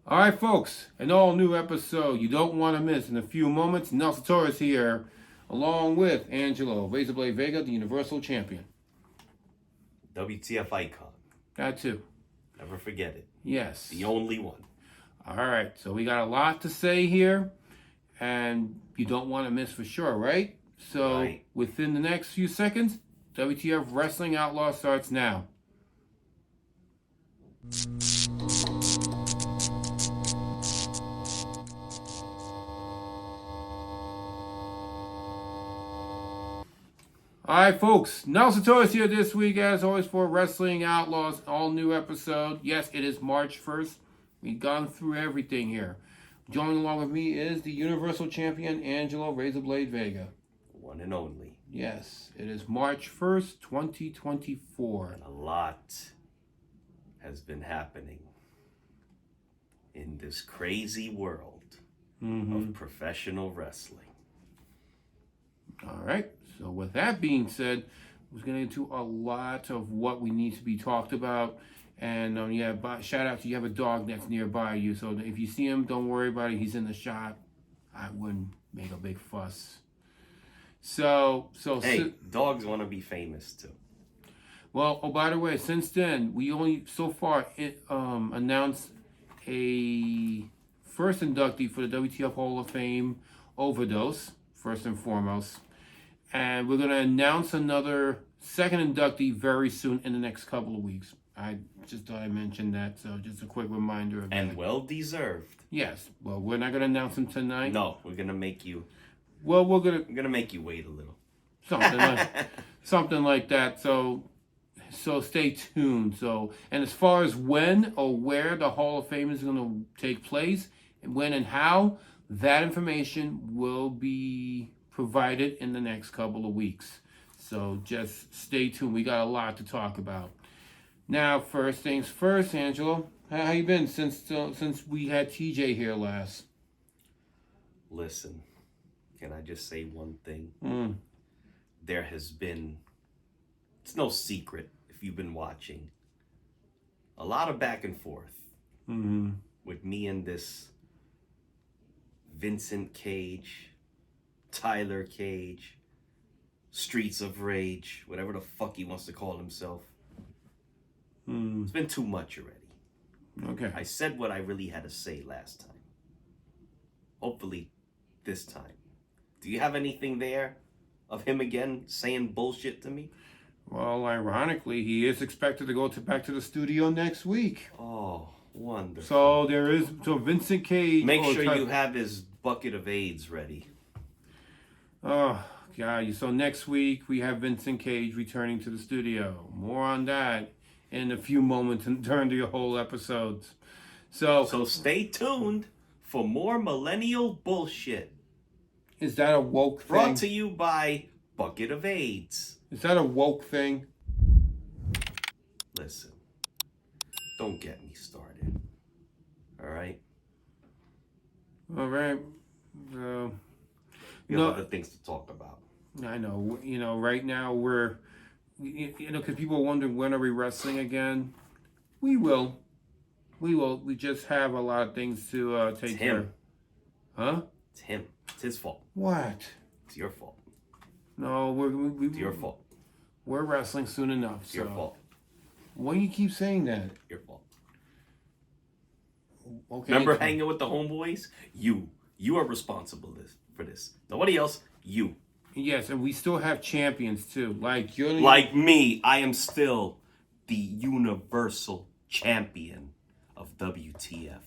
All right, folks, an all-new episode you don't want to miss. In a few moments, Nelson Torres here, along with Angelo Vega, the Universal Champion. WTF icon. That too. Never forget it. Yes. The only one. All right, so we got a lot to say here, and you don't want to miss for sure, right? So Right. Within the next few seconds, WTF Wrestling Outlaws starts now. All right, folks. Nelson Torres here this week, as always, for Wrestling Outlaws, all new episode. Yes, it is March 1st. We've gone through everything here. Joining along with me is the Universal Champion, Angelo Vega. One and only. Yes, it is March 1st, 2024. And a lot has been happening in this crazy world of professional wrestling. All right. So with that being said, we're going to get into a lot of what we need to be talked about. And shout out to you have a dog that's nearby you. So if you see him, don't worry about it. He's in the shot. I wouldn't make a big fuss. Hey, dogs want to be famous too. Well, oh, by the way, since then, we only so far announced a first inductee for the WTF Hall of Fame, Overdose, first and foremost. And we're going to announce another second inductee very soon in the next couple of weeks. I just thought I mentioned that, so just a quick reminder of that. And well deserved. Yes. Well, we're not going to announce them tonight. No, we're going to make you... Well, we're going to make you wait a little. Something like that. So stay tuned. And as far as when or where the Hall of Fame is going to take place, and when and how, that information will be provided in the next couple of weeks. So just stay tuned. We got a lot to talk about. Now, first things first, Angelo, how you been since we had TJ here last? Listen, can I just say one thing? There has been, it's no secret if you've been watching, a lot of back and forth with me and this Vincent Cage, Tyler Cage, Streets of Rage, whatever the fuck he wants to call himself. It's been too much already. Okay. I said what I really had to say last time. Hopefully this time. Do you have anything there of him again saying bullshit to me? Well, ironically, he is expected to go back to the studio next week. Oh, wonderful. So Vincent Cage... Make sure you have his bucket of AIDS ready. Oh, God. So next week, we have Vincent Cage returning to the studio. More on that in a few moments and during the whole episodes. So stay tuned for more millennial bullshit. Is that a woke thing? Brought to you by Bucket of AIDS. Is that a woke thing? Listen, don't get me started. All right? All right. We have other things to talk about. I know. Right now we're... because people are wondering, when are we wrestling again? We will. We just have a lot of things to take care of. Huh? It's him. It's his fault. What? It's your fault. No, It's your fault. We're wrestling soon enough. It's your fault. Why do you keep saying that? Your fault. Okay. Remember hanging with the homeboys? You are responsible for this. Nobody else. You. Yes, and we still have champions too. Like me, I am still the Universal Champion of WTF.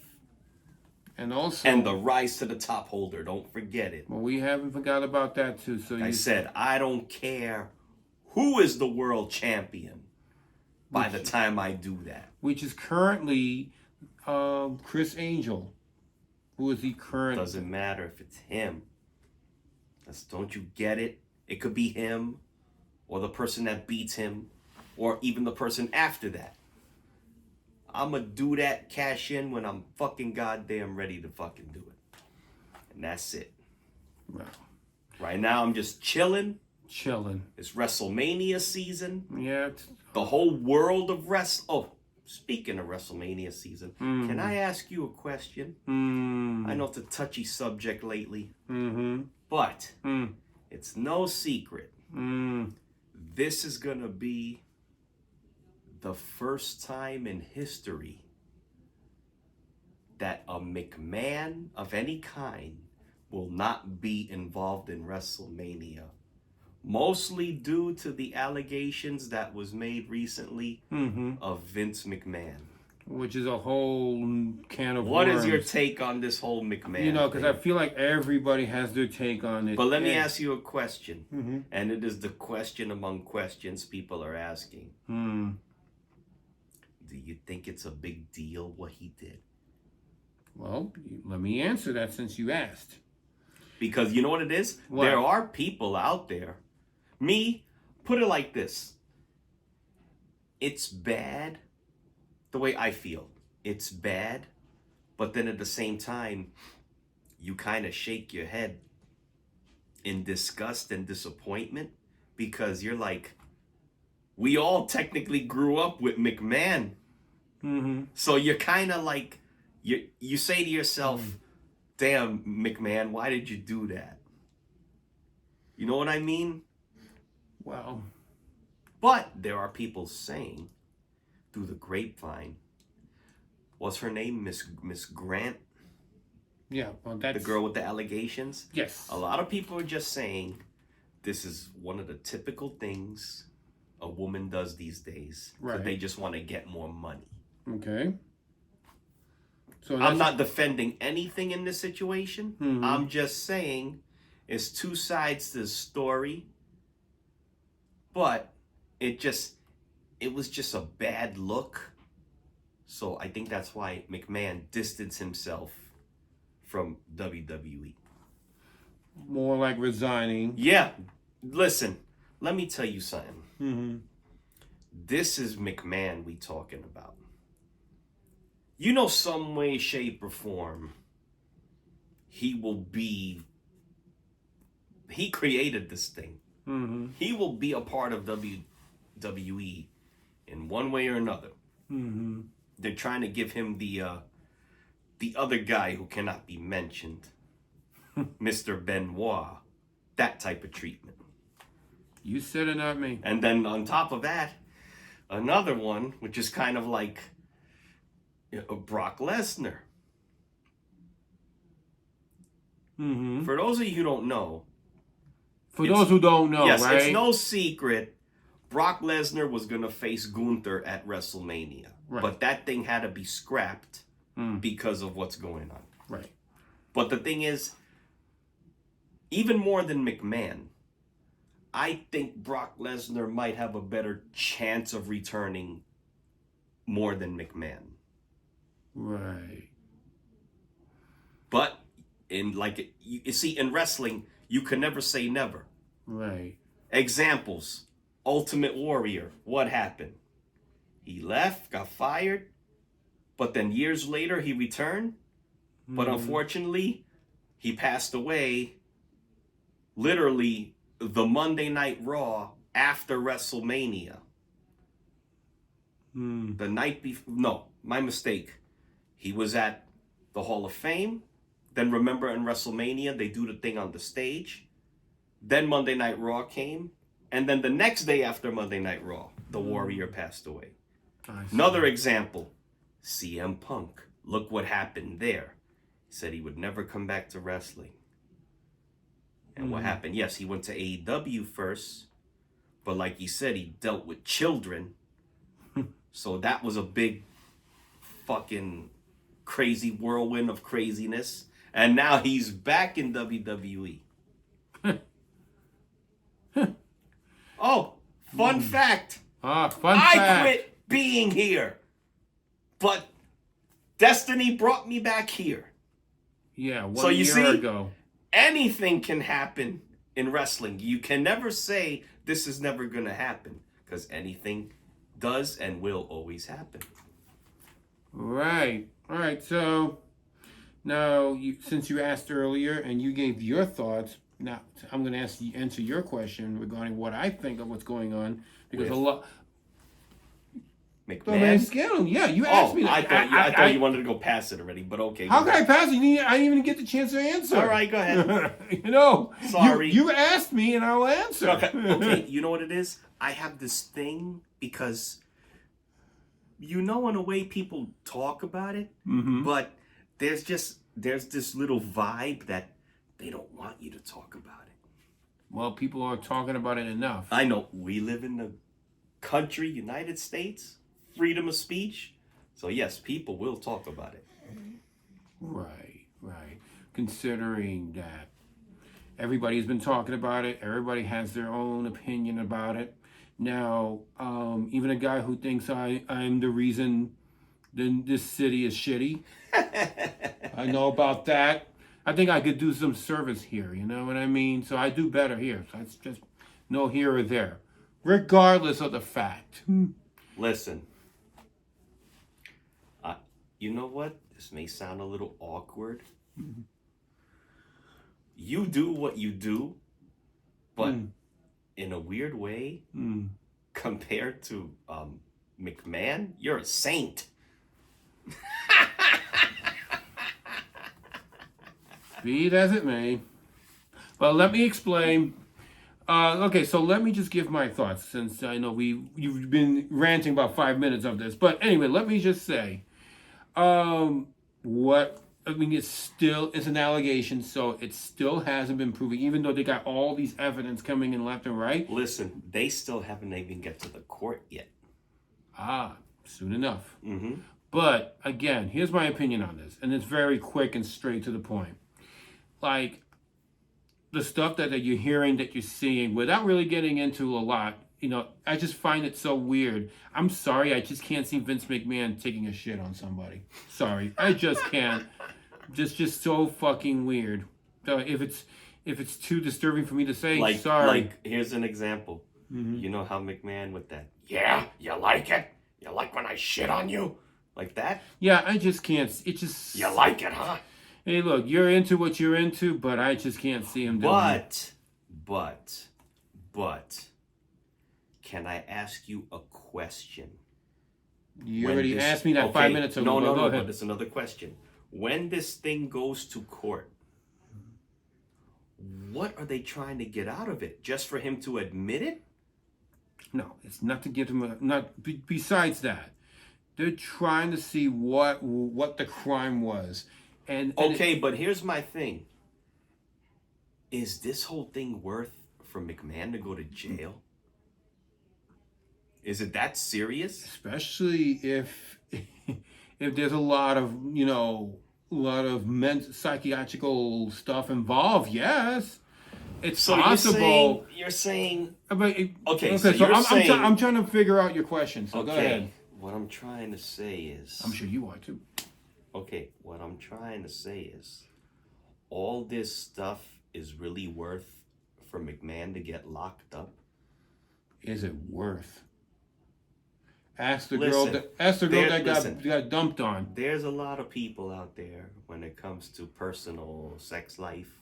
And the rise to the top holder. Don't forget it. Well, we haven't forgot about that too. I said I don't care who is the world champion by the time I do that. Which is currently Chris Angel. Who is the current? Doesn't matter if it's him. Don't you get it? It could be him, or the person that beats him, or even the person after that. I'm gonna do that cash in when I'm fucking goddamn ready to fucking do it. And that's it. Wow. Right now I'm just chilling. Chilling. It's WrestleMania season. Yeah. The whole world of speaking of WrestleMania season, can I ask you a question? I know it's a touchy subject lately, but it's no secret. This is going to be the first time in history that a McMahon of any kind will not be involved in WrestleMania. Mostly due to the allegations that was made recently of Vince McMahon. Which is a whole can of worms. What is your take on this whole McMahon You know, because I thing? feel like everybody has their take on it. But let me ask you a question. And it is the question among questions people are asking. Do you think it's a big deal what he did? Well, let me answer that since you asked. Because you know what it is? What? There are people out there. Me, put it like this. It's bad the way I feel. It's bad, but then at the same time, you kind of shake your head in disgust and disappointment because you're like, we all technically grew up with McMahon. So you're kind of like, you say to yourself, damn, McMahon, why did you do that? You know what I mean? Well, but there are people saying through the grapevine, what's her name? Miss Grant? yeah, well, that's... The girl with the allegations? Yes. A lot of people are just saying this is one of the typical things a woman does these days. Right. They just want to get more money. Okay. So I'm not defending anything in this situation. I'm just saying it's two sides to the story. But it was just a bad look. So I think that's why McMahon distanced himself from WWE. More like resigning. Yeah. Listen, let me tell you something. This is McMahon we talking about. You know, some way, shape, or form, he created this thing. He will be a part of WWE in one way or another. They're trying to give him the other guy who cannot be mentioned, Mr. Benoit, that type of treatment. You said it, not me. And then on top of that, another one, which is kind of like Brock Lesnar. For those of you who don't know, those who don't know, yes, right? it's no secret Brock Lesnar was going to face Gunther at WrestleMania. Right. But that thing had to be scrapped because of what's going on. Right. But the thing is, even more than McMahon, I think Brock Lesnar might have a better chance of returning more than McMahon. Right. But you see, in wrestling, you can never say never. Right. Examples. Ultimate Warrior. What happened? He left, got fired, but then years later he returned. But unfortunately, he passed away literally the Monday Night Raw after WrestleMania. The night before. No, my mistake. He was at the Hall of Fame. Then remember in WrestleMania, they do the thing on the stage. Then Monday Night Raw came. And then the next day after Monday Night Raw, the Warrior passed away. Another example, CM Punk. Look what happened there. He said he would never come back to wrestling. And what happened? Yes, he went to AEW first. But like he said, he dealt with children. So that was a big fucking crazy whirlwind of craziness. And now he's back in WWE. Oh, fun fact. Fun I fact. quit being here. But destiny brought me back here. Yeah, So you year see, ago. anything can happen in wrestling. You can never say this is never going to happen. Because anything does and will always happen. Right. All right. So now, since you asked earlier and you gave your thoughts, now I'm going to answer your question regarding what I think of what's going on, because McMahon? Scandal. Yeah, you asked me that. I thought you wanted to go past it already, but okay. How can I pass it? I didn't even get the chance to answer. All right, go ahead. Sorry. You asked me, and I'll answer. Okay, you know what it is? I have this thing because, in a way people talk about it, but there's this little vibe that they don't want you to talk about it. Well, people are talking about it enough. I know. We live in the country, United States, freedom of speech. So yes, people will talk about it. Right. Considering that everybody's been talking about it, everybody has their own opinion about it. Now, even a guy who thinks I'm the reason this city is shitty, I know about that. I think I could do some service here, you know what I mean? So I do better here. So it's just no here or there, regardless of the fact. Listen, you know what? This may sound a little awkward. You do what you do, but in a weird way, compared to McMahon, you're a saint. Be it as it may. Well, let me explain. Okay, so let me just give my thoughts, since I know you've been ranting about 5 minutes of this. But anyway, let me just say, it's an allegation, so it still hasn't been proven, even though they got all these evidence coming in left and right. Listen, they still haven't even get to the court yet. Soon enough. But again, here's my opinion on this, and it's very quick and straight to the point. Like, the stuff that you're hearing, that you're seeing, without really getting into a lot, I just find it so weird. I'm sorry, I just can't see Vince McMahon taking a shit on somebody. Sorry, I just can't. Just so fucking weird. So if it's too disturbing for me to say, sorry. Like, here's an example. You know how McMahon with that, yeah, you like it? You like when I shit on you? Like that? Yeah, I just can't. You like it, huh? Hey, look, you're into what you're into, but I just can't see him doing it. But, can I ask you a question? You already asked me that 5 minutes ago. No, but it's another question. When this thing goes to court, what are they trying to get out of it? Just for him to admit it? No, it's not to give him besides that. They're trying to see what the crime was. But here's my thing. Is this whole thing worth for McMahon to go to jail? Is it that serious? Especially if there's a lot of psychiatrical stuff involved. Yes, it's possible. You're saying. Okay. So I'm trying to figure out your question. So go ahead. What I'm trying to say is. I'm sure you are too. Okay, what I'm trying to say is, all this stuff is really worth for McMahon to get locked up? Is it worth? Ask the girl that got dumped on. There's a lot of people out there when it comes to personal sex life.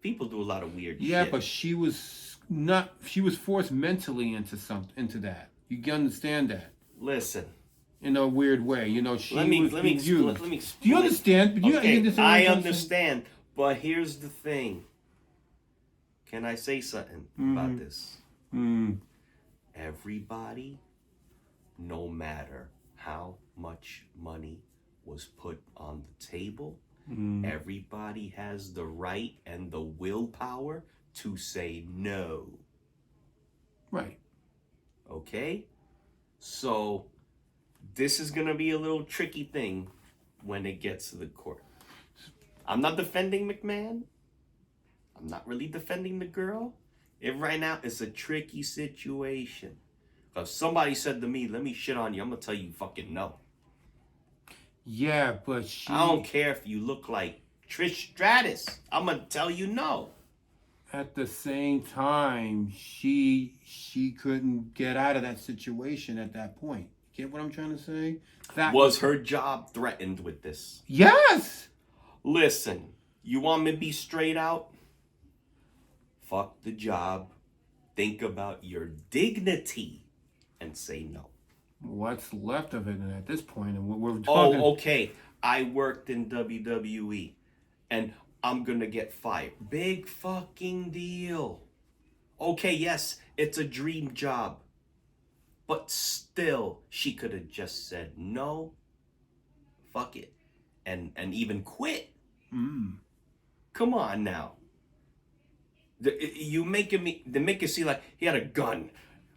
People do a lot of weird shit. Yeah, but she was forced mentally into that. You can understand that. Listen. In a weird way, let me explain. Do you understand? I understand, but here's the thing. Can I say something about this? Everybody, no matter how much money was put on the table, everybody has the right and the willpower to say no. Right. Okay? So, this is going to be a little tricky thing when it gets to the court. I'm not defending McMahon. I'm not really defending the girl. Right now, it's a tricky situation. If somebody said to me, let me shit on you, I'm going to tell you fucking no. Yeah, but I don't care if you look like Trish Stratus. I'm going to tell you no. At the same time, she couldn't get out of that situation at that point. Get what I'm trying to say? Was her job threatened with this? Yes! Listen, you want me to be straight out? Fuck the job. Think about your dignity and say no. what's left of it at this point, and we're talking. Oh, okay. I worked in WWE, and I'm gonna get fired. Big fucking deal. Okay, yes, it's a dream job. But still, she could have just said no, fuck it, and even quit. Come on now. They make it seem like he had a gun.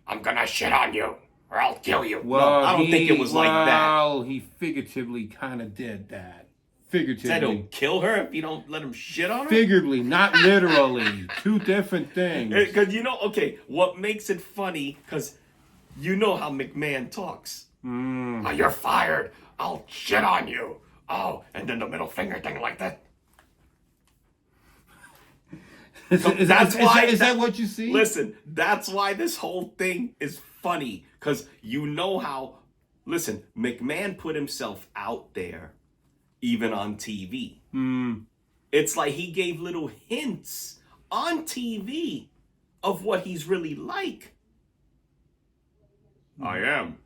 I'm gonna shit on you, or I'll kill you. Well, no, I don't think it was like that. Well, he figuratively kind of did that. Figuratively. Said he'll kill her if you don't let him shit on her? Figuratively, not literally. Two different things. Because okay, what makes it funny, because you know how McMahon talks. Oh, you're fired. I'll shit on you. Oh, and then the middle finger thing like that. Is that what you see? Listen, that's why this whole thing is funny. Because you know how, listen, McMahon put himself out there, even on TV. It's like he gave little hints on TV of what he's really like. I am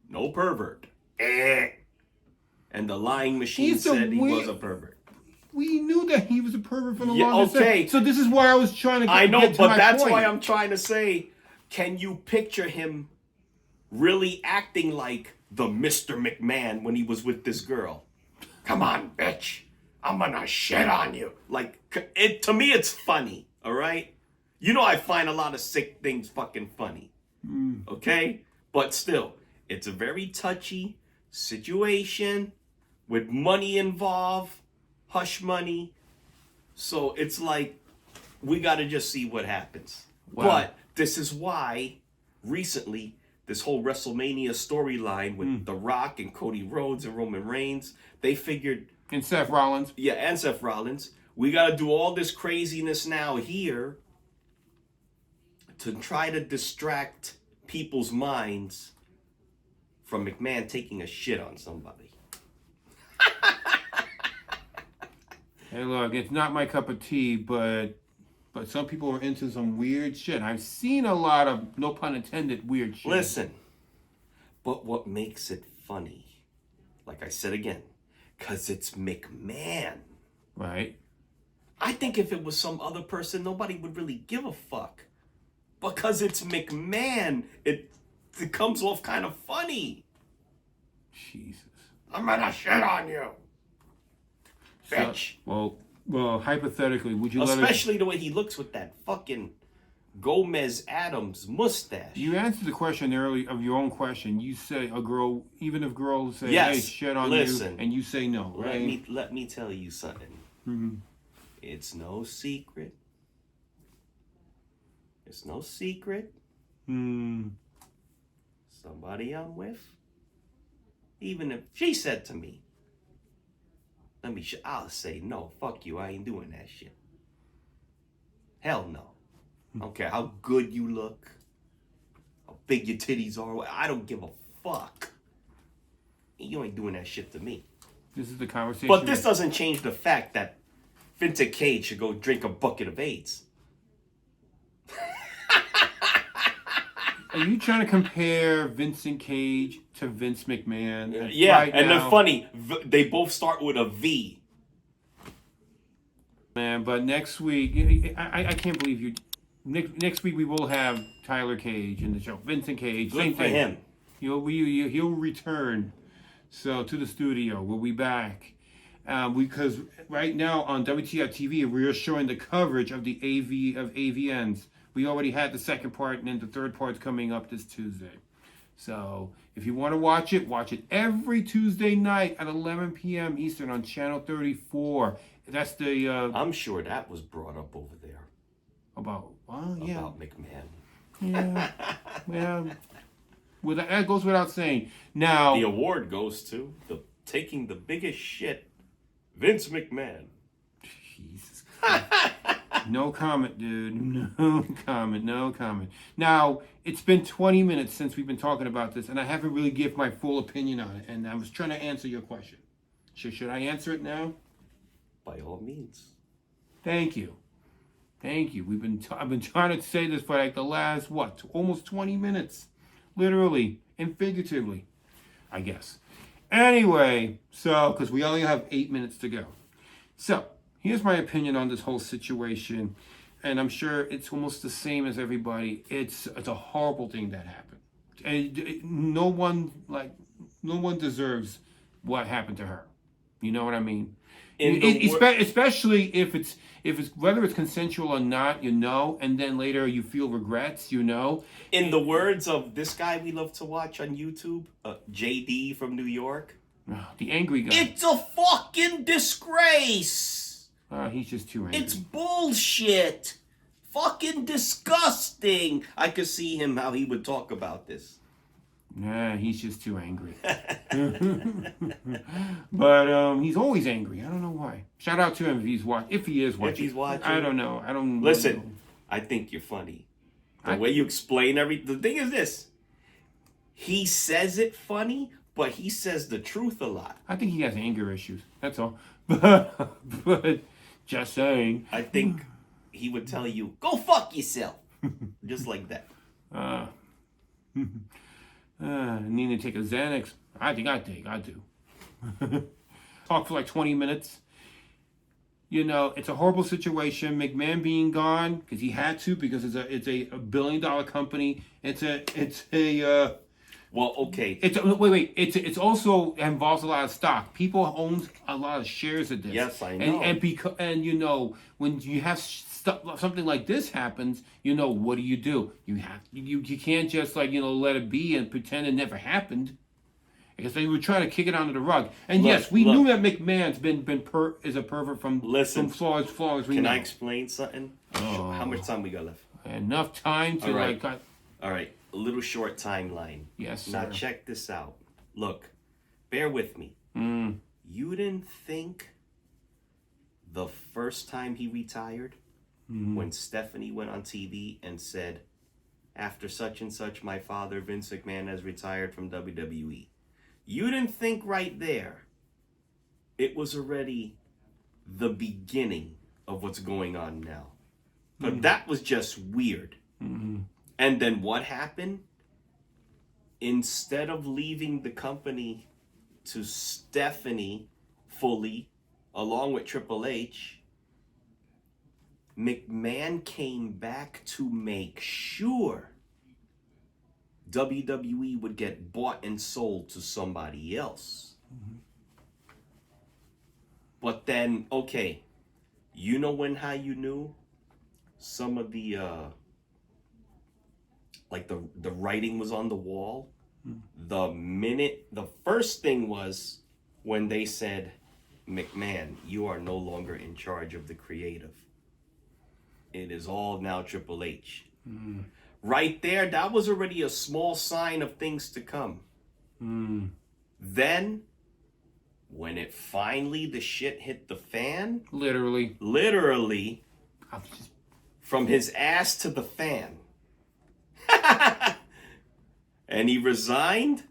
no pervert. And the lying machine said he was a pervert. We knew that he was a pervert from the Yeah, longest okay. time. So this is why I was trying to get I know, get to but my that's point. why I'm trying to say, can you picture him really acting like the Mr. McMahon when he was with this girl? Come on, bitch. I'm gonna shit on you. Like, to me, it's funny, all right? You know I find a lot of sick things fucking funny, okay? But still, it's a very touchy situation with money involved, hush money. So it's like, we got to just see what happens. Wow. But this is why recently this whole WrestleMania storyline with The Rock and Cody Rhodes and Roman Reigns, they figured... And Seth Rollins. Yeah, and Seth Rollins. We got to do all this craziness now here to try to distract people's minds from McMahon taking a shit on somebody. Hey, look, it's not my cup of tea, but some people are into some weird shit. I've seen a lot of, no pun intended, weird shit. Listen, but what makes it funny, like I said again, because it's McMahon. Right. I think if it was some other person, nobody would really give a fuck. Because it's McMahon, it comes off kind of funny. Jesus. I'm gonna shit on you, bitch. Well, hypothetically, would you Especially the way he looks with that fucking Gomez Adams mustache. You answered the question earlier of your own question. You say a girl, even if girls say, Yes, hey, shit on listen, you, and you say no, right? Let me tell you something. Mm-hmm. It's no secret. It's no secret. Somebody I'm with, even if she said to me, I'll say, no, fuck you, I ain't doing that shit. Hell no. I don't care how good you look, how big your titties are, I don't give a fuck. You ain't doing that shit to me. This is the conversation. But this doesn't change the fact that Vincent Cage should go drink a bucket of AIDS. Are you trying to compare Vincent Cage to Vince McMahon? Yeah, right and now? they're funny. They both start with a V. Man, but next week, I can't believe you. Next week we will have Tyler Cage in the show. Vincent Cage. Good same for thing. him. He'll return. So to the studio, we'll be back. Because right now on WTF TV, we are showing the coverage of the AVNs. We already had the second part, and then the third part's coming up this Tuesday. So if you want to watch it every Tuesday night at 11 p.m. Eastern on Channel 34. That's the... I'm sure that was brought up over there. About McMahon. Yeah. Well, that goes without saying. Now... The award goes to taking the biggest shit, Vince McMahon. Jesus Christ. No comment, dude. No comment. Now, it's been 20 minutes since we've been talking about this, and I haven't really given my full opinion on it, and I was trying to answer your question. Should I answer it now? By all means. Thank you. I've been trying to say this for like the last, almost 20 minutes. literally and figuratively, I guess. Anyway, so because we only have 8 minutes to go. So here's my opinion on this whole situation, and I'm sure it's almost the same as everybody. It's a horrible thing that happened, and no one deserves what happened to her. You know what I mean? Especially if it's whether it's consensual or not, and then later you feel regrets, In the words of this guy we love to watch on YouTube, JD from New York, the angry guy. it's a fucking disgrace. He's just too angry. It's bullshit. Fucking disgusting. I could see him how he would talk about this. Nah, he's just too angry. But he's always angry. I don't know why. Shout out to him if he is watching. If he's watching. I don't know. Listen, know. I think you're funny. The way you explain everything. The thing is this. He says it funny, but he says the truth a lot. I think he has anger issues. That's all. But just saying. I think he would tell you, go fuck yourself. Just like that. Need to take a Xanax. I do. Talk for like 20 minutes. It's a horrible situation. McMahon being gone because he had to, because it's a $1 billion company. Well, okay. It's also involves a lot of stock. People own a lot of shares of this. Yes, I know. And when you have something like this happens, what do? You can't just let it be and pretend it never happened. Because they were trying to kick it under the rug. And yes, we knew that McMahon's is a pervert from flaws we know. Can I explain something? Oh. How much time we got left? Enough time to All right, a little short timeline. Yes, sir. Now check this out. Look, bear with me. You didn't think the first time he retired, when Stephanie went on TV and said, after such and such, my father, Vince McMahon, has retired from WWE. You didn't think right there it was already the beginning of what's going on now. But that was just weird. And then what happened? Instead of leaving the company to Stephanie fully, along with Triple H, McMahon came back to make sure WWE would get bought and sold to somebody else. But then, okay, how you knew some of the the writing was on the wall? The first thing was when they said, McMahon, you are no longer in charge of the creative. It is all now Triple H. Right there, that was already a small sign of things to come. Then, when it finally, the shit hit the fan. Literally. From his ass to the fan. And he resigned.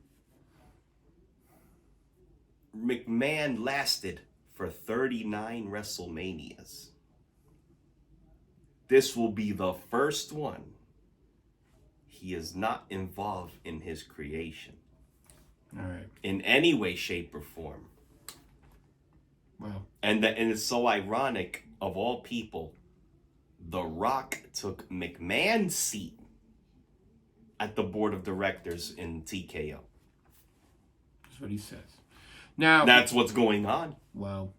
McMahon lasted for 39 WrestleManias. This will be the first one he is not involved in his creation. All right. In any way, shape, or form. Wow. And it's so ironic, of all people, The Rock took McMahon's seat at the board of directors in TKO. That's what he says. Now, that's what's going on. Well,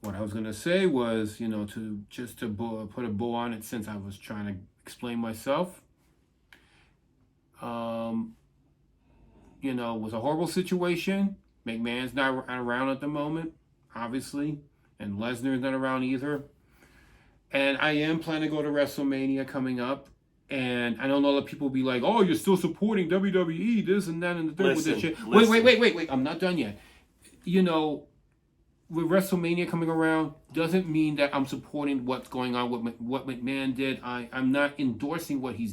what I was going to say was, to put a bow on it, since I was trying to explain myself. It was a horrible situation. McMahon's not around at the moment, obviously, and Lesnar's not around either. And I am planning to go to WrestleMania coming up. And I don't know that people will be like, oh, you're still supporting WWE, this and that and the third with this shit. Wait. I'm not done yet. With WrestleMania coming around, doesn't mean that I'm supporting what's going on with what McMahon did. I'm not endorsing what he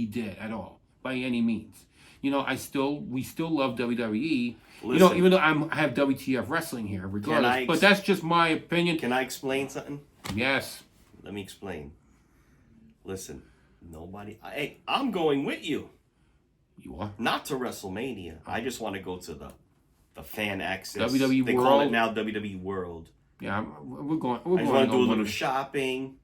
did at all, by any means. We still love WWE. Listen, even though I have WTF wrestling here, regardless. But that's just my opinion. Can I explain something? Yes. Let me explain. Listen, I'm going with you. You are? Not to WrestleMania. I just want to go to the fan access. WWE they World. call it now WWE World. Yeah, we're going. I just want to do a little shopping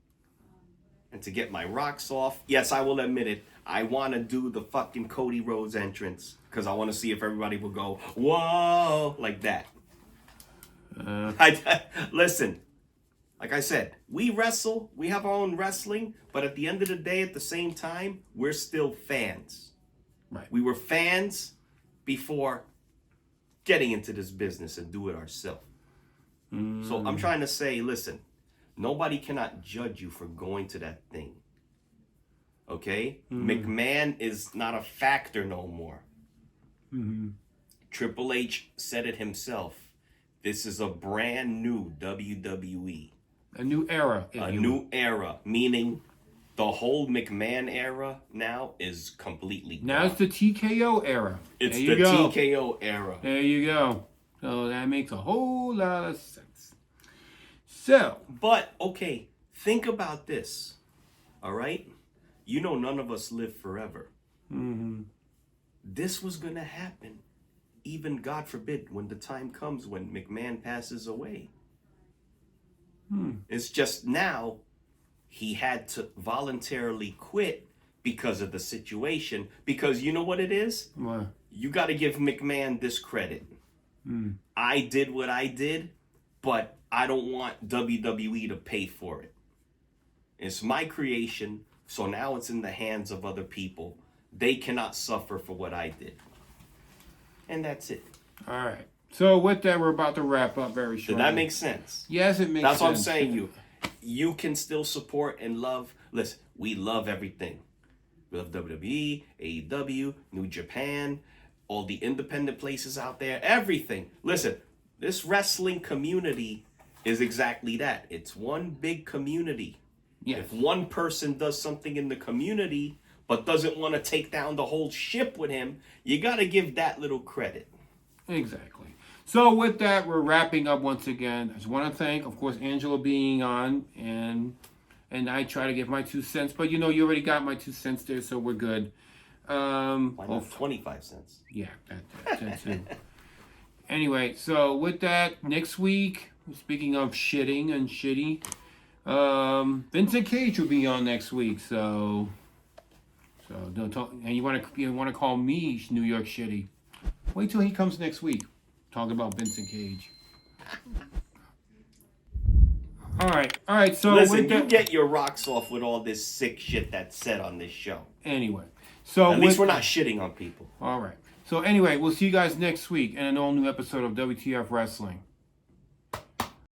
and to get my rocks off. Yes, I will admit it. I want to do the fucking Cody Rhodes entrance because I want to see if everybody will go, whoa, like that. Listen, like I said, we wrestle. We have our own wrestling. But at the end of the day, at the same time, we're still fans. Right. We were fans before getting into this business and do it ourselves. So I'm trying to say, listen, nobody cannot judge you for going to that thing. Okay? McMahon is not a factor no more. Triple H said it himself. This is a brand new WWE. A new era. A new era, meaning the whole McMahon era now is completely gone. Now it's the TKO era. It's the TKO era. There you go. So that makes a whole lot of sense. So. But, okay, think about this. All right? You know none of us live forever. This was going to happen. Even, God forbid, when the time comes when McMahon passes away. It's just now he had to voluntarily quit because of the situation. Because you know what it is? What? You got to give McMahon this credit. I did what I did, but I don't want WWE to pay for it. It's my creation, so now it's in the hands of other people. They cannot suffer for what I did. And that's it. All right. So with that, we're about to wrap up very shortly. Did that make sense? Yes, it makes sense. That's what I'm saying. You can still support and love. Listen, we love everything. We love WWE, AEW, New Japan, all the independent places out there, everything. Listen, this wrestling community is exactly that. It's one big community. Yes. If one person does something in the community but doesn't want to take down the whole ship with him, you got to give that little credit. Exactly. So with that, we're wrapping up once again. I just want to thank, of course, Angelo being on, and I try to give my 2 cents, but you already got my 2 cents there, so we're good. Why not 25 cents? Yeah, that too. Anyway, so with that, next week, speaking of shitting and shitty, Vincent Cage will be on next week, so don't talk. And you want to call me New York shitty? Wait till he comes next week. Talk about Vincent Cage. All right. So listen, you get your rocks off with all this sick shit that's said on this show. Anyway, so at least we're not shitting on people. All right. So anyway, we'll see you guys next week in an all new episode of WTF Wrestling.